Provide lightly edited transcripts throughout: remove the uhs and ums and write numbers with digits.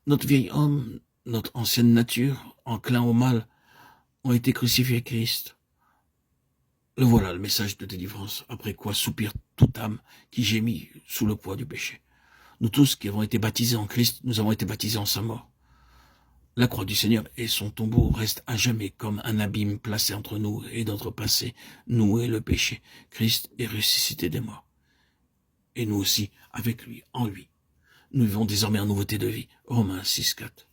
Notre vieil homme, notre ancienne nature, enclin au mal, ont été crucifiés à Christ. Le voilà le message de délivrance, après quoi soupire toute âme qui gémit sous le poids du péché. Nous tous qui avons été baptisés en Christ, nous avons été baptisés en sa mort. La croix du Seigneur et son tombeau restent à jamais comme un abîme placé entre nous et notre passé, nous et le péché. Christ est ressuscité des morts. Et nous aussi, avec lui, en lui. Nous vivons désormais en nouveauté de vie. Romains 6, 4.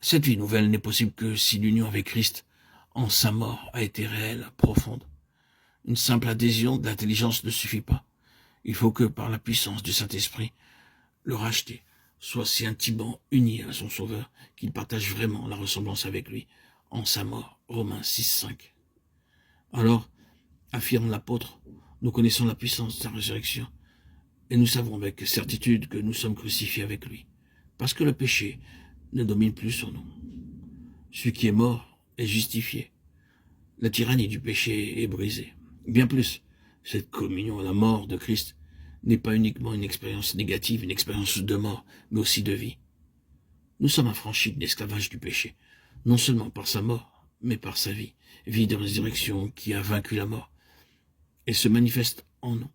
Cette vie nouvelle n'est possible que si l'union avec Christ, en sa mort, a été réelle, profonde. Une simple adhésion de l'intelligence ne suffit pas. Il faut que, par la puissance du Saint-Esprit, le racheté soit si intimement uni à son Sauveur qu'il partage vraiment la ressemblance avec lui en sa mort. Romains 6, 5. Alors, affirme l'apôtre, nous connaissons la puissance de sa résurrection et nous savons avec certitude que nous sommes crucifiés avec lui, parce que le péché ne domine plus sur nous. Celui qui est mort est justifié. La tyrannie du péché est brisée. Bien plus, cette communion à la mort de Christ n'est pas uniquement une expérience négative, une expérience de mort, mais aussi de vie. Nous sommes affranchis de l'esclavage du péché, non seulement par sa mort, mais par sa vie, vie de résurrection qui a vaincu la mort, et se manifeste en nous.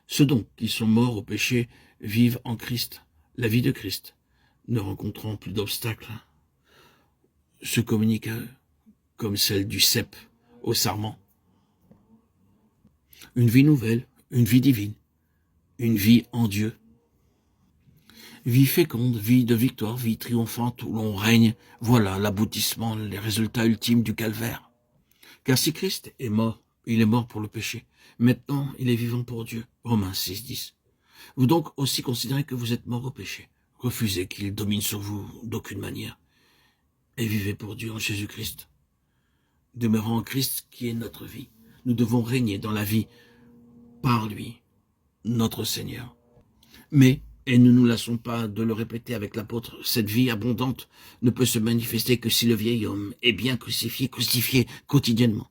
Ceux donc qui sont morts au péché vivent en Christ, la vie de Christ, ne rencontrant plus d'obstacles, se communiquent à eux, comme celle du cep au sarment. Une vie nouvelle, une vie divine, une vie en Dieu. Vie féconde, vie de victoire, vie triomphante où l'on règne, voilà l'aboutissement, les résultats ultimes du calvaire. Car si Christ est mort, il est mort pour le péché. Maintenant, il est vivant pour Dieu. Romains 6, 10. Vous donc aussi considérez que vous êtes mort au péché. Refusez qu'il domine sur vous d'aucune manière. Et vivez pour Dieu en Jésus-Christ. Demeurant en Christ qui est notre vie. Nous devons régner dans la vie par lui, notre Seigneur. Mais, et ne nous lassons pas de le répéter avec l'apôtre, cette vie abondante ne peut se manifester que si le vieil homme est bien crucifié quotidiennement.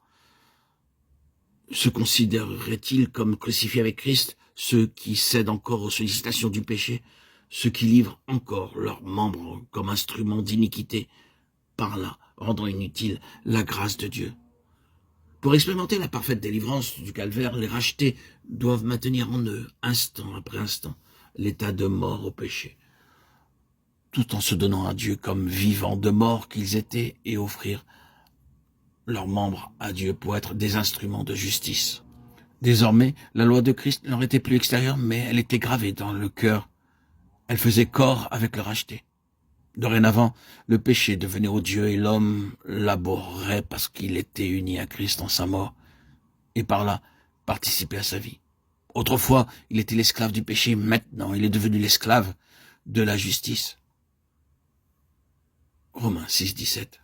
Se considérerait-il comme crucifié avec Christ ceux qui cèdent encore aux sollicitations du péché, ceux qui livrent encore leurs membres comme instruments d'iniquité, par là rendant inutile la grâce de Dieu? Pour expérimenter la parfaite délivrance du calvaire, les rachetés doivent maintenir en eux, instant après instant, l'état de mort au péché, tout en se donnant à Dieu comme vivants de mort qu'ils étaient et offrir leurs membres à Dieu pour être des instruments de justice. Désormais, la loi de Christ ne leur était plus extérieure, mais elle était gravée dans le cœur. Elle faisait corps avec le racheté. Dorénavant, le péché devenait odieux et l'homme l'abhorrait parce qu'il était uni à Christ en sa mort, et par là, participait à sa vie. Autrefois, il était l'esclave du péché, maintenant il est devenu l'esclave de la justice. Romains 6, 17.